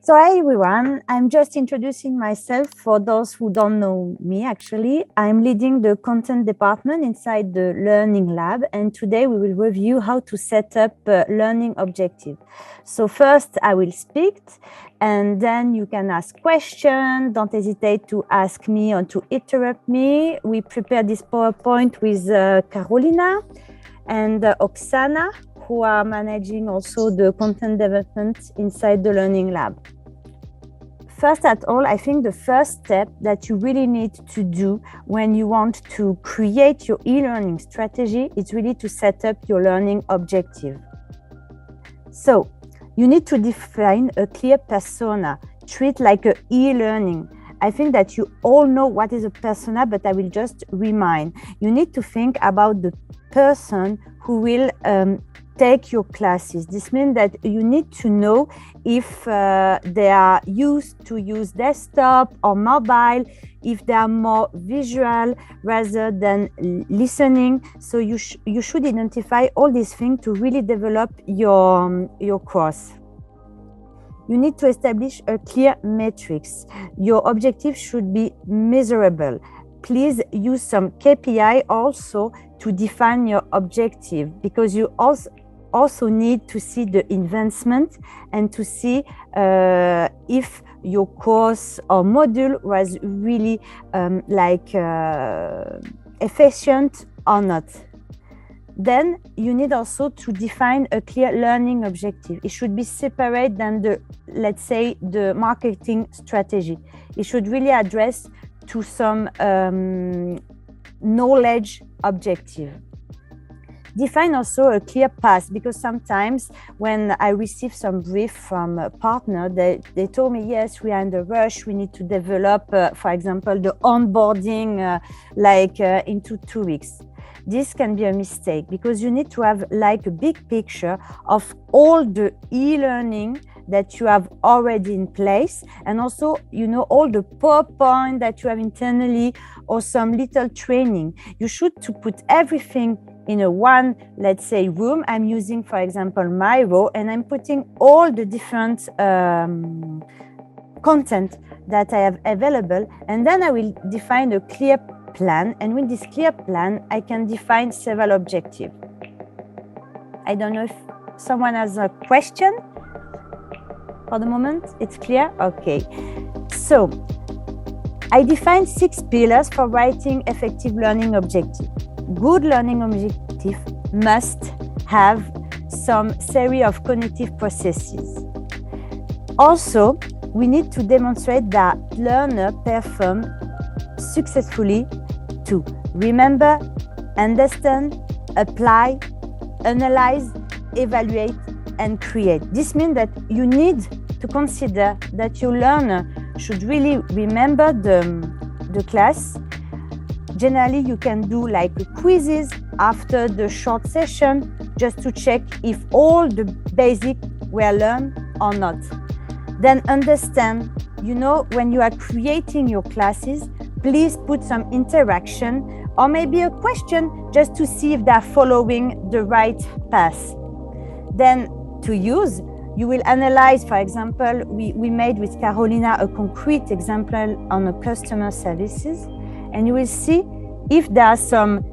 So hi everyone, I'm just introducing myself for those who don't know me actually. I'm leading the content department inside the Learning Lab, and today we will review how to set up a learning objective. So first I will speak and then you can ask questions. Don't hesitate to ask me or to interrupt me. We prepared this PowerPoint with Carolina and Oksana, who are managing also the content development inside the Learning Lab. First at all, I think the first step that you really need to do when you want to create your e-learning strategy is really to set up your learning objective. So you need to define a clear persona, treat like an e-learning. I think that you all know what is a persona, but I will just remind. You need to think about the person who will take your classes. This means that you need to know if they are used to use desktop or mobile, if they are more visual rather than listening. So you should identify all these things to really develop your course. You need to establish a clear matrix. Your objective should be measurable. Please use some KPI also to define your objective, because you also need to see the advancement and to see if your course or module was really efficient or not. Then you need also to define a clear learning objective. It should be separate than the, let's say, the marketing strategy. It should really address to some knowledge objective. Define also a clear path, because sometimes when I receive some brief from a partner, they told me, yes, we are in the rush, we need to develop, for example, the onboarding into 2 weeks. This can be a mistake, because you need to have like a big picture of all the e-learning that you have already in place, and also, you know, all the PowerPoint that you have internally or some little training. You should to put everything in a one, let's say, room. I'm using, for example, Miro, and I'm putting all the different content that I have available, and then I will define a clear plan, and with this clear plan, I can define several objectives. I don't know if someone has a question. For the moment, it's clear? Okay. So, I define 6 pillars for writing effective learning objective. Good learning objective must have some series of cognitive processes. Also, we need to demonstrate that learner perform successfully to remember, understand, apply, analyze, evaluate, and create. This means that you need to consider that your learner should really remember the class. Generally, you can do like quizzes after the short session just to check if all the basics were learned or not. Then understand, you know, when you are creating your classes, please put some interaction or maybe a question just to see if they're following the right path. Then to use, you will analyze, for example, we made with Carolina a concrete example on a customer services, and you will see if there are some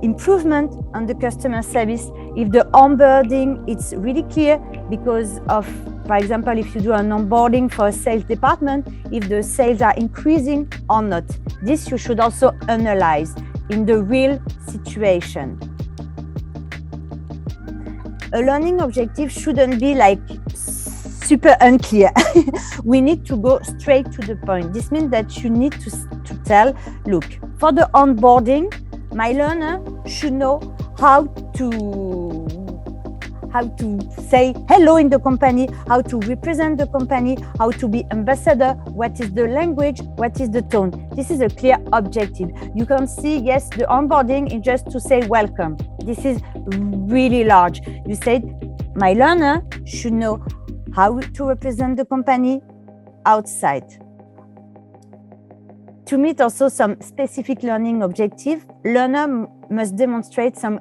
improvement on the customer service, if the onboarding it's really clear because of, for example, if you do an onboarding for a sales department, if the sales are increasing or not. This you should also analyze in the real situation. A learning objective shouldn't be like super unclear. We need to go straight to the point. This means that you need to tell, look, for the onboarding, my learner should know how to say hello in the company, how to represent the company, how to be ambassador, what is the language, what is the tone. This is a clear objective. You can see, yes, the onboarding is just to say welcome. This is really large. You said, my learner should know how to represent the company outside. To meet also some specific learning objective, learner must demonstrate some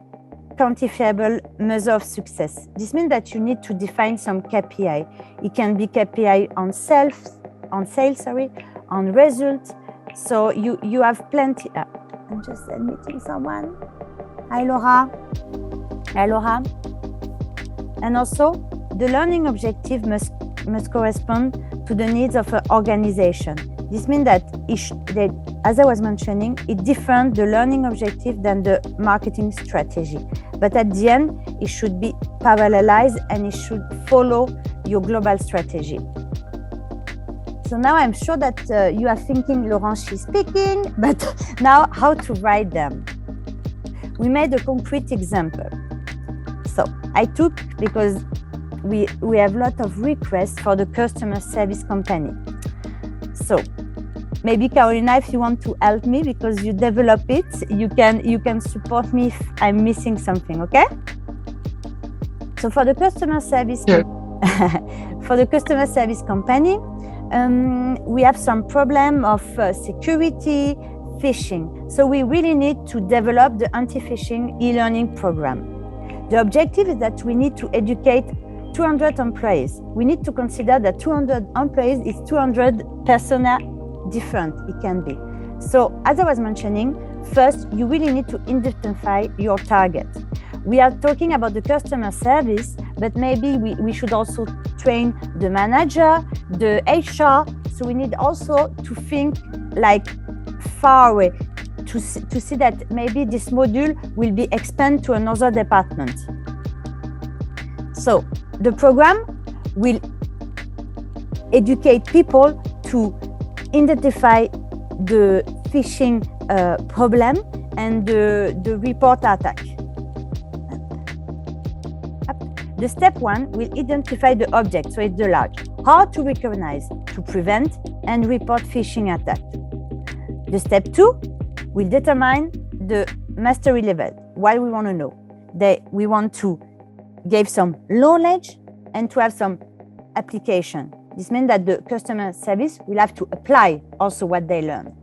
quantifiable measure of success. This means that you need to define some KPI. It can be KPI on sales, on results. So you have plenty. I'm just admitting someone. Hi, Laura. Hi, Laura. And also, the learning objective must correspond to the needs of an organization. This means that, as I was mentioning, it's different, the learning objective, than the marketing strategy. But at the end, it should be parallelized and it should follow your global strategy. So now I'm sure that you are thinking, Laurence, she's speaking, but now how to write them? We made a concrete example. So I took, because we have a lot of requests for the customer service company. So maybe Carolina, if you want to help me because you develop it, you can support me if I'm missing something, okay? So for the customer service, for the customer service company, we have some problem of security, phishing. So we really need to develop the anti-phishing e-learning program. The objective is that we need to educate 200 employees. We need to consider that 200 employees is 200 persona different it can be. So as I was mentioning, first, you really need to identify your target. We are talking about the customer service, but maybe we should also train the manager, the HR. So we need also to think like far away, to see that maybe this module will be expanded to another department. So the program will educate people to identify the phishing problem and the report attack. The step 1 will identify the object, so it's the large. How to recognize, to prevent and report phishing attack. The step 2 will determine the mastery level. What we want to know. We want to give some knowledge and to have some application. This means that the customer service will have to apply also what they learn.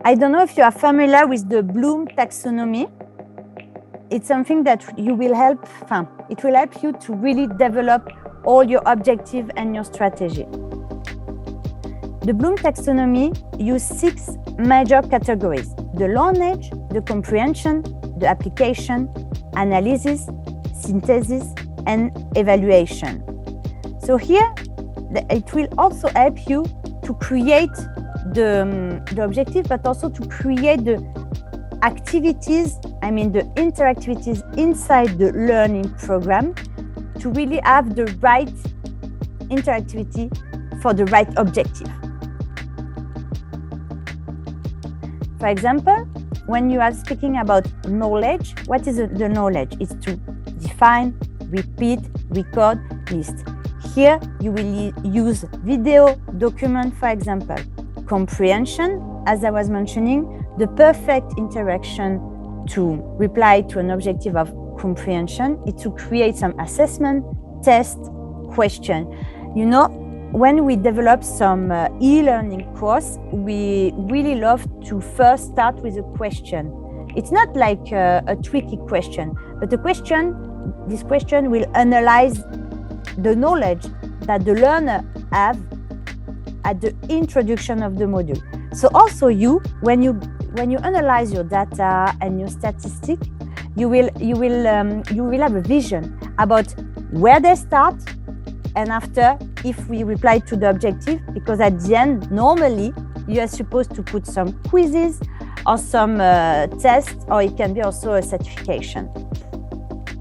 I don't know if you are familiar with the Bloom taxonomy. It's something that you will help, it will help you to really develop all your objective and your strategy. The Bloom taxonomy uses 6 major categories: the knowledge, the comprehension, the application, analysis, synthesis, and evaluation. So here, it will also help you to create the objective, but also to create the activities, the interactivities inside the learning program to really have the right interactivity for the right objective. For example, when you are speaking about knowledge, what is the knowledge? It's to define, repeat, record, list. Here, you will use video, document, for example. Comprehension, as I was mentioning, the perfect interaction to reply to an objective of comprehension is to create some assessment, test, question. You know, when we develop some e-learning course, we really love to first start with a question. It's not like a tricky question, but this question will analyze the knowledge that the learner have at the introduction of the module. So also when you analyze your data and your statistic, you will have a vision about where they start and after if we reply to the objective, because at the end, normally you are supposed to put some quizzes or some tests, or it can be also a certification.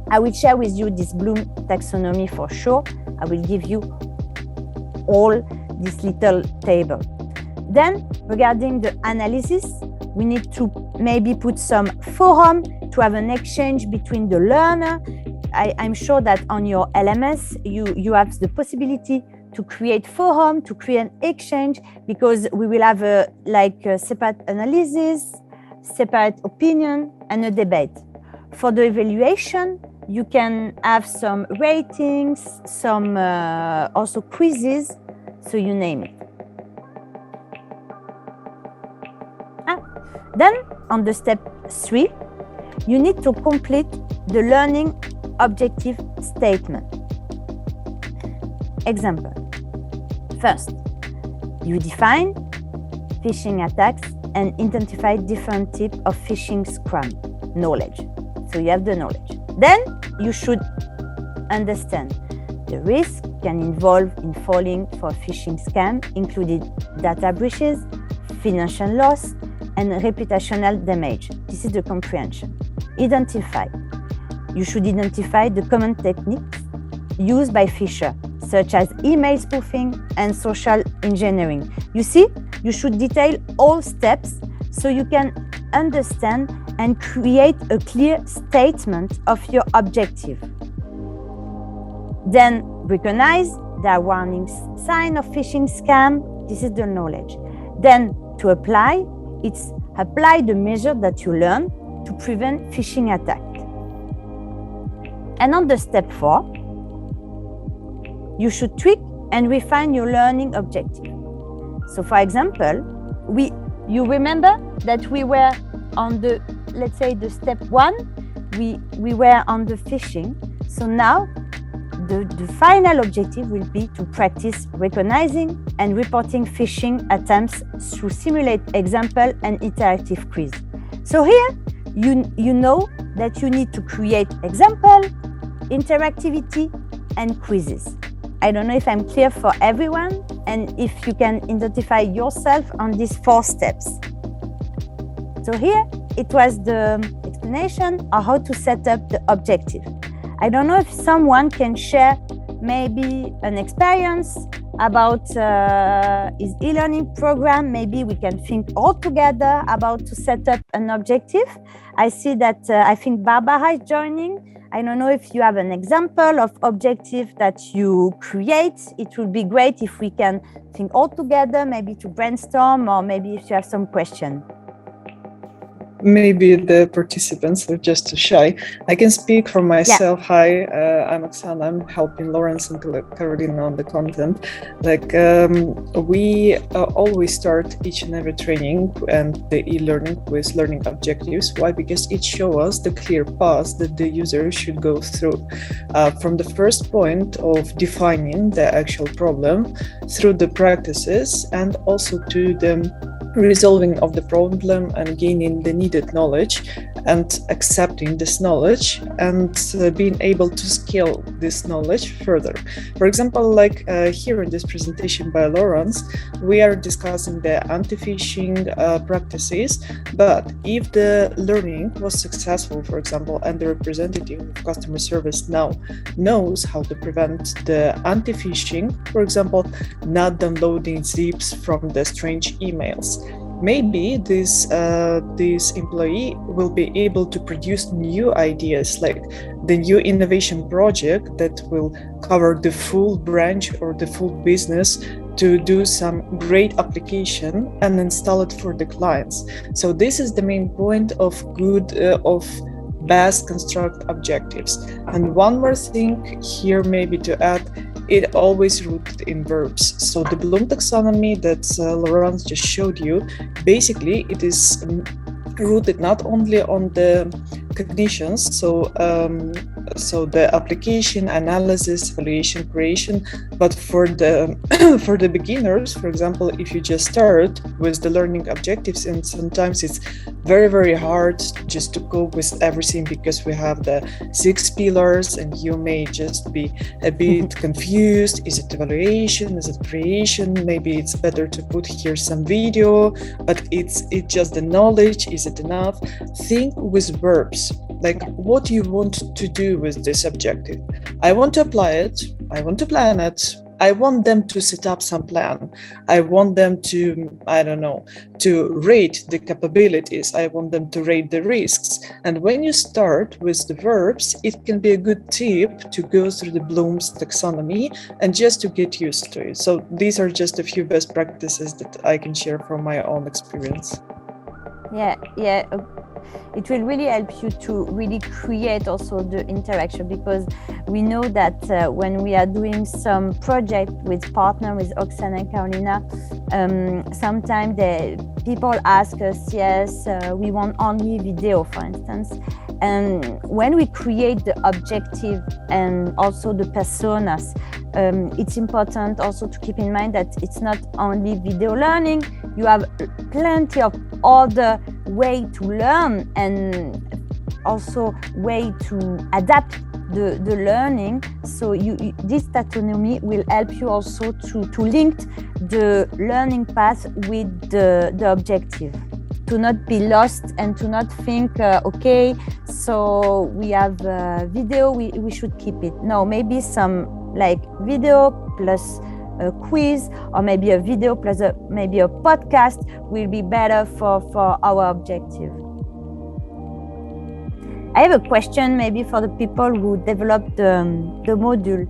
I will share with you this Bloom taxonomy for sure. I will give you all this little table. Then, regarding the analysis, we need to maybe put some forum to have an exchange between the learner. I'm sure that on your LMS, you have the possibility to create forum, to create an exchange, because we will have a separate analysis, separate opinion, and a debate. For the evaluation, you can have some ratings, some also quizzes, so you name it. Then on the step 3, you need to complete the learning objective statement. Example. First, you define phishing attacks and identify different types of phishing scam knowledge. So you have the knowledge. Then you should understand the risk can involve in falling for phishing scam, including data breaches, financial loss, and reputational damage. This is the comprehension. Identify. You should identify the common techniques used by phishers, such as email spoofing and social engineering. You see, you should detail all steps so you can understand and create a clear statement of your objective. Then recognize the warning sign of phishing scam. This is the knowledge. Then to apply, it's apply the measure that you learn to prevent phishing attack. And on the step 4, you should tweak and refine your learning objective. So for example, you remember that we were on the, let's say the step 1, we were on the phishing. So now the final objective will be to practice recognizing and reporting phishing attempts through simulate example and interactive quiz. So here, you know that you need to create example, interactivity, and quizzes. I don't know if I'm clear for everyone and if you can identify yourself on these 4 steps. So here, it was the explanation of how to set up the objective. I don't know if someone can share maybe an experience about his e-learning program. Maybe we can think all together about to set up an objective. I see that I think Barbara is joining. I don't know if you have an example of objective that you create. It would be great if we can think all together, maybe to brainstorm, or maybe if you have some question. Maybe the participants are just too shy. I can speak for myself. Yeah. Hi, I'm Oksana. I'm helping Lawrence and Carolina on the content. We always start each and every training and the e-learning with learning objectives. Why? Because it shows us the clear path that the user should go through. From the first point of defining the actual problem, through the practices, and also to the resolving of the problem and gaining the needed knowledge and accepting this knowledge and being able to scale this knowledge further. For example, here in this presentation by Lawrence, we are discussing the anti-phishing practices, but if the learning was successful, for example, and the representative of customer service now knows how to prevent the anti-phishing, for example, not downloading zips from the strange emails, maybe this employee will be able to produce new ideas, like the new innovation project that will cover the full branch or the full business to do some great application and install it for the clients. So this is the main point of best construct objectives. And one more thing here maybe to add, it always rooted in verbs. So the Bloom taxonomy that Laurence just showed you, basically it is rooted not only on the cognitions, so the application, analysis, evaluation, creation, but for the for the beginners, for example, if you just start with the learning objectives, and sometimes it's very, very hard just to go with everything because we have the 6 pillars and you may just be a bit confused. Is it evaluation? Is it creation? Maybe it's better to put here some video, but it's just the knowledge. Is it enough? Think with verbs. Like, what do you want to do with this objective? I want to apply it. I want to plan it. I want them to set up some plan. I want them to, I don't know, to rate the capabilities. I want them to rate the risks. And when you start with the verbs, it can be a good tip to go through the Bloom's taxonomy and just to get used to it. So these are just a few best practices that I can share from my own experience. Yeah. It will really help you to really create also the interaction, because we know that when we are doing some project with partner with Oksana and Carolina, sometimes people ask us, yes, we want only video, for instance. And when we create the objective and also the personas, it's important also to keep in mind that it's not only video learning. You have plenty of other way to learn and also way to adapt the learning. So this taxonomy will help you also to link the learning path with the objective, to not be lost and to not think, okay, so we have video, we should keep it. No, maybe some like video plus a quiz, or maybe a video plus maybe a podcast will be better for our objective. I have a question maybe for the people who developed the module.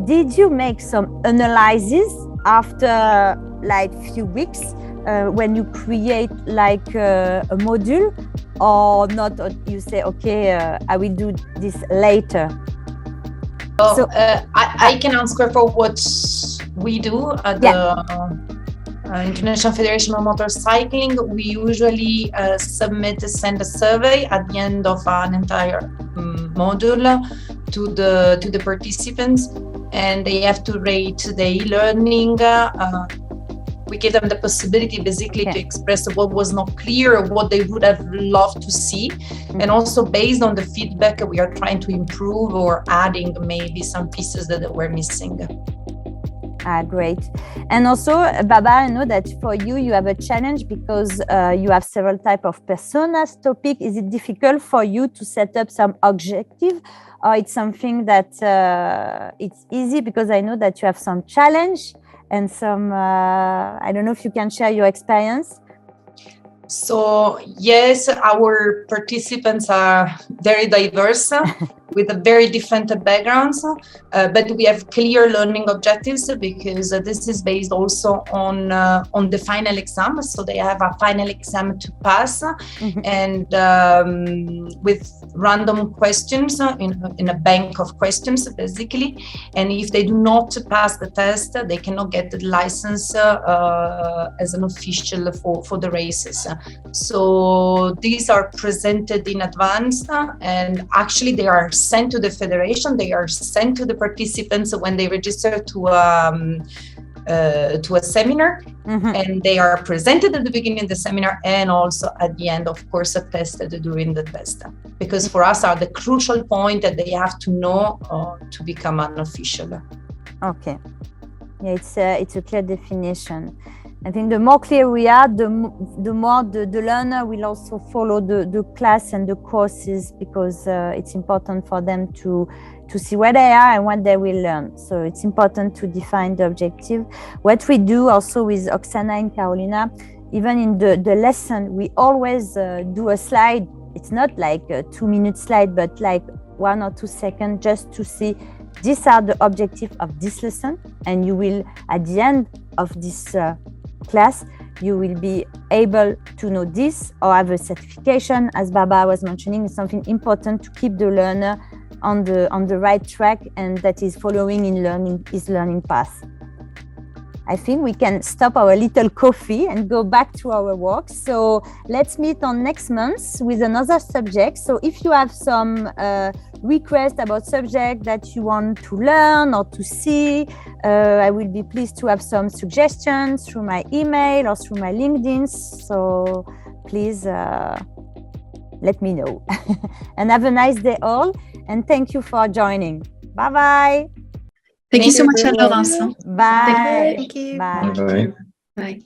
Did you make some analysis after like few weeks when you create like a module, or not? Or you say, okay, I will do this later. So I can answer for what we do at the International Federation of Motorcycling. We usually send a survey at the end of an entire module to the participants, and they have to rate the e-learning. We give them the possibility basically to express what was not clear, what they would have loved to see. And also based on the feedback, we are trying to improve or adding maybe some pieces that were missing. Great. And also, Baba, I know that for you, you have a challenge because you have several types of personas, topic. Is it difficult for you to set up some objective, or it's something that it's easy because I know that you have some challenge and some, I don't know if you can share your experience. So yes, our participants are very diverse with very different backgrounds, but we have clear learning objectives because this is based also on the final exam. So they have a final exam to pass, and with random questions in a bank of questions basically. And if they do not pass the test, they cannot get the license as an official for the races. So these are presented in advance, and actually they are sent to the federation. They are sent to the participants when they register to a seminar, and they are presented at the beginning of the seminar and also at the end, of course, tested during the test. Because for us are the crucial point that they have to know to become an official. Okay, yeah, it's a clear definition. I think the more clear we are, the more the learner will also follow the class and the courses, because it's important for them to see where they are and what they will learn. So it's important to define the objective. What we do also with Oksana and Carolina, even in the lesson, we always do a slide. It's not like a 2-minute slide, but like 1 or 2 seconds, just to see these are the objectives of this lesson. And you will, at the end of this class, you will be able to know this or have a certification. As Baba was mentioning, it's something important to keep the learner on the right track, and that is following his learning path. I think we can stop our little coffee and go back to our work. So let's meet on next month with another subject. So if you have some requests about subject that you want to learn or to see, I will be pleased to have some suggestions through my email or through my LinkedIn. So please let me know. And have a nice day all. And thank you for joining. Bye-bye. Thank you so much, Laurence. Bye. Thank you. Bye. Bye.